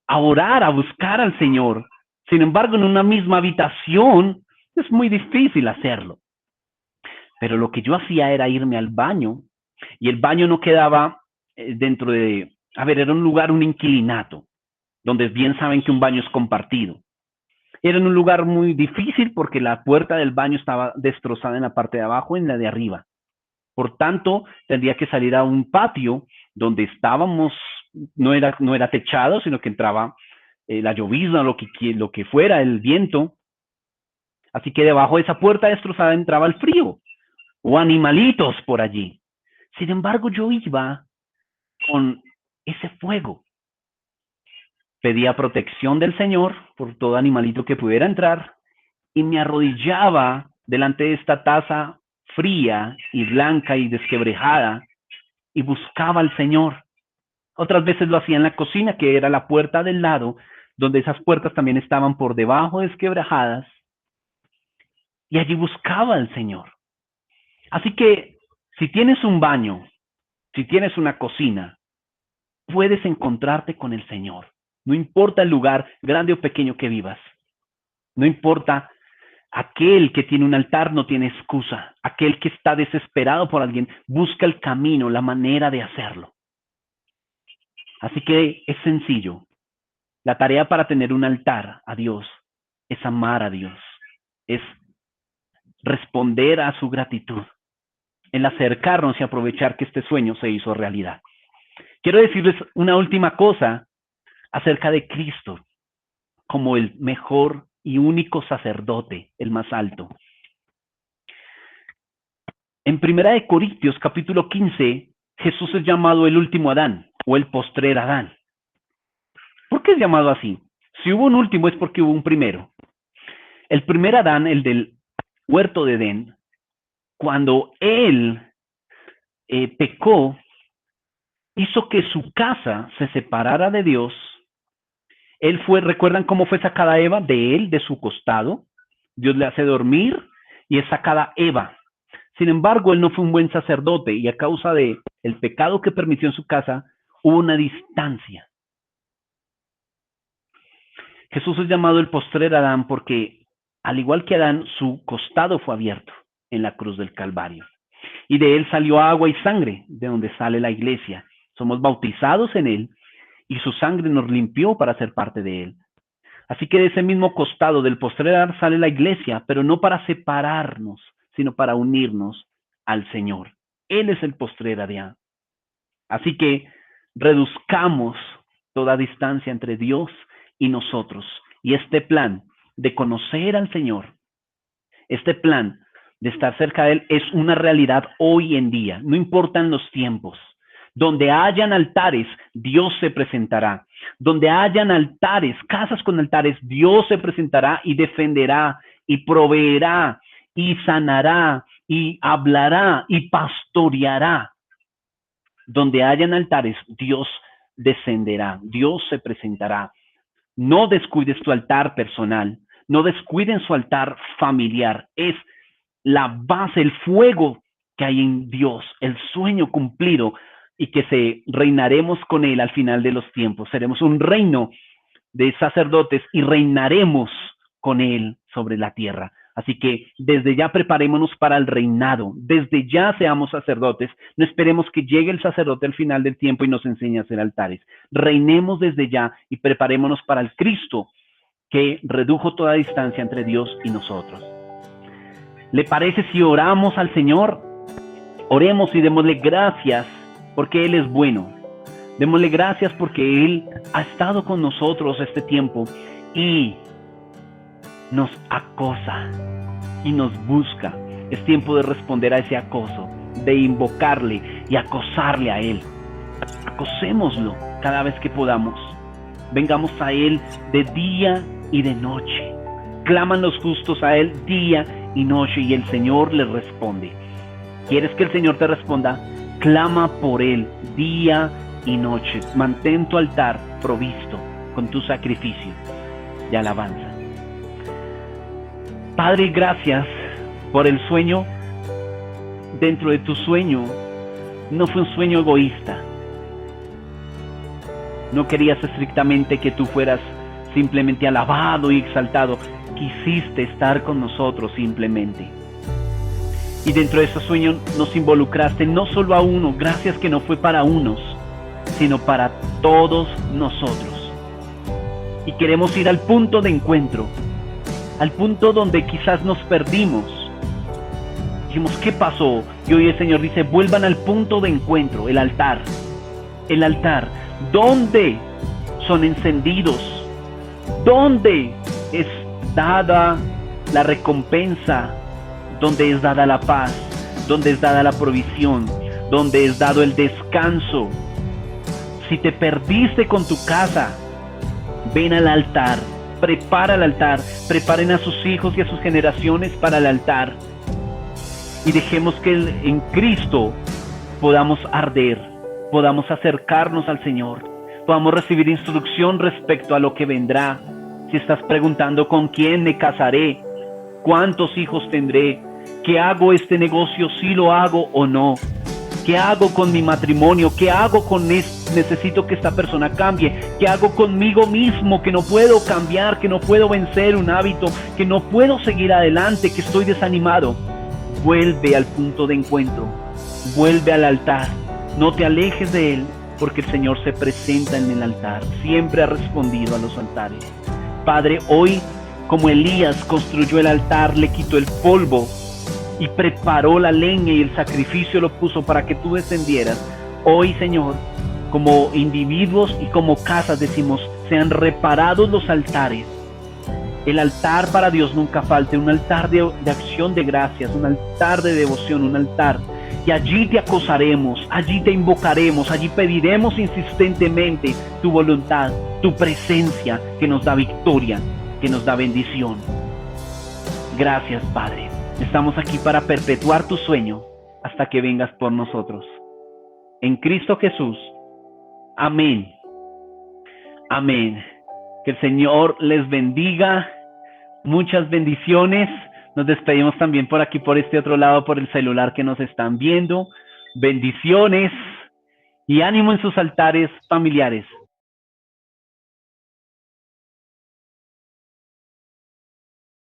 a orar, a buscar al Señor. Sin embargo, en una misma habitación es muy difícil hacerlo. Pero lo que yo hacía era irme al baño, y el baño no quedaba dentro de, era un lugar, un inquilinato, donde bien saben que un baño es compartido. Era en un lugar muy difícil porque la puerta del baño estaba destrozada en la parte de abajo y en la de arriba. Por tanto, tendría que salir a un patio donde estábamos, no era techado, sino que entraba la llovizna, lo que fuera, el viento. Así que debajo de esa puerta destrozada entraba el frío o animalitos por allí. Sin embargo, yo iba con ese fuego. Pedía protección del Señor por todo animalito que pudiera entrar y me arrodillaba delante de esta taza fría y blanca y desquebrejada y buscaba al Señor. Otras veces lo hacía en la cocina, que era la puerta del lado, donde esas puertas también estaban por debajo desquebrajadas, y allí buscaba al Señor. Así que si tienes un baño, si tienes una cocina, puedes encontrarte con el Señor. No importa el lugar, grande o pequeño que vivas. No importa, aquel que tiene un altar no tiene excusa. Aquel que está desesperado por alguien busca el camino, la manera de hacerlo. Así que es sencillo. La tarea para tener un altar a Dios es amar a Dios, es responder a su gratitud, el acercarnos y aprovechar que este sueño se hizo realidad. Quiero decirles una última cosa acerca de Cristo como el mejor y único sacerdote, el más alto. En 1 Corintios capítulo 15, Jesús es llamado el último Adán o el postrer Adán. ¿Por qué es llamado así? Si hubo un último es porque hubo un primero. El primer Adán, el del huerto de Edén, cuando él pecó, hizo que su casa se separara de Dios. Él fue, ¿recuerdan cómo fue sacada Eva? De él, de su costado. Dios le hace dormir y es sacada Eva. Sin embargo, él no fue un buen sacerdote y a causa de el pecado que permitió en su casa, hubo una distancia. Jesús es llamado el postrer Adán porque, al igual que Adán, su costado fue abierto en la cruz del Calvario. Y de él salió agua y sangre, de donde sale la iglesia. Somos bautizados en él y su sangre nos limpió para ser parte de él. Así que de ese mismo costado del postrer sale la iglesia, pero no para separarnos, sino para unirnos al Señor. Él es el postrer día. Así que reduzcamos toda distancia entre Dios y nosotros. Y este plan de conocer al Señor, este plan de estar cerca de Él es una realidad hoy en día, no importan los tiempos. Donde hayan altares, Dios se presentará. Donde hayan altares, casas con altares, Dios se presentará y defenderá y proveerá y sanará y hablará y pastoreará. Donde hayan altares, Dios descenderá, Dios se presentará. No descuides tu altar personal, no descuiden su altar familiar. Es la base, el fuego que hay en Dios, el sueño cumplido y que reinaremos con Él al final de los tiempos. Seremos un reino de sacerdotes y reinaremos con Él sobre la tierra. Así que desde ya preparémonos para el reinado, desde ya seamos sacerdotes, no esperemos que llegue el sacerdote al final del tiempo y nos enseñe a hacer altares. Reinemos desde ya y preparémonos para el Cristo que redujo toda distancia entre Dios y nosotros. ¿Le parece si oramos al Señor? Oremos y démosle gracias porque Él es bueno. Démosle gracias porque Él ha estado con nosotros este tiempo y nos acosa y nos busca. Es tiempo de responder a ese acoso, de invocarle y acosarle a Él. Acosémoslo cada vez que podamos. Vengamos a Él de día y de noche. Claman los justos a Él día y noche y el Señor les responde. ¿Quieres que el Señor te responda? Clama por Él día y noche. Mantén tu altar provisto con tu sacrificio de alabanza. Padre, gracias por el sueño. Dentro de tu sueño no fue un sueño egoísta. No querías estrictamente que tú fueras simplemente alabado y exaltado. Quisiste estar con nosotros simplemente. Y dentro de ese sueño nos involucraste no solo a uno, gracias que no fue para unos, sino para todos nosotros. Y queremos ir al punto de encuentro, al punto donde quizás nos perdimos. Dijimos, ¿qué pasó? Y hoy el Señor dice, vuelvan al punto de encuentro, el altar. El altar, ¿dónde son encendidos? ¿Dónde es dada la recompensa? ¿Dónde es dada la paz? ¿Dónde es dada la provisión? ¿Dónde es dado el descanso? Si te perdiste con tu casa, ven al altar, prepara el altar, preparen a sus hijos y a sus generaciones para el altar. Y dejemos que en Cristo podamos arder, podamos acercarnos al Señor, podamos recibir instrucción respecto a lo que vendrá. Si estás preguntando con quién me casaré, cuántos hijos tendré, ¿qué hago este negocio, si lo hago o no? ¿Qué hago con mi matrimonio? ¿Qué hago con esto? Necesito que esta persona cambie. ¿Qué hago conmigo mismo? Que no puedo cambiar, que no puedo vencer un hábito, que no puedo seguir adelante, que estoy desanimado. Vuelve al punto de encuentro, vuelve al altar. No te alejes de Él, porque el Señor se presenta en el altar. Siempre ha respondido a los altares. Padre, hoy, como Elías construyó el altar, le quitó el polvo y preparó la leña y el sacrificio lo puso para que tú descendieras. Hoy, Señor, como individuos y como casas decimos, sean reparados los altares. El altar para Dios nunca falte, un altar de acción de gracias, un altar de devoción, un altar. Y allí te acosaremos, allí te invocaremos, allí pediremos insistentemente tu voluntad, tu presencia que nos da victoria, que nos da bendición. Gracias, Padre. Estamos aquí para perpetuar tu sueño hasta que vengas por nosotros. En Cristo Jesús. Amén. Amén. Que el Señor les bendiga. Muchas bendiciones. Nos despedimos también por aquí, por este otro lado, por el celular que nos están viendo. Bendiciones y ánimo en sus altares familiares.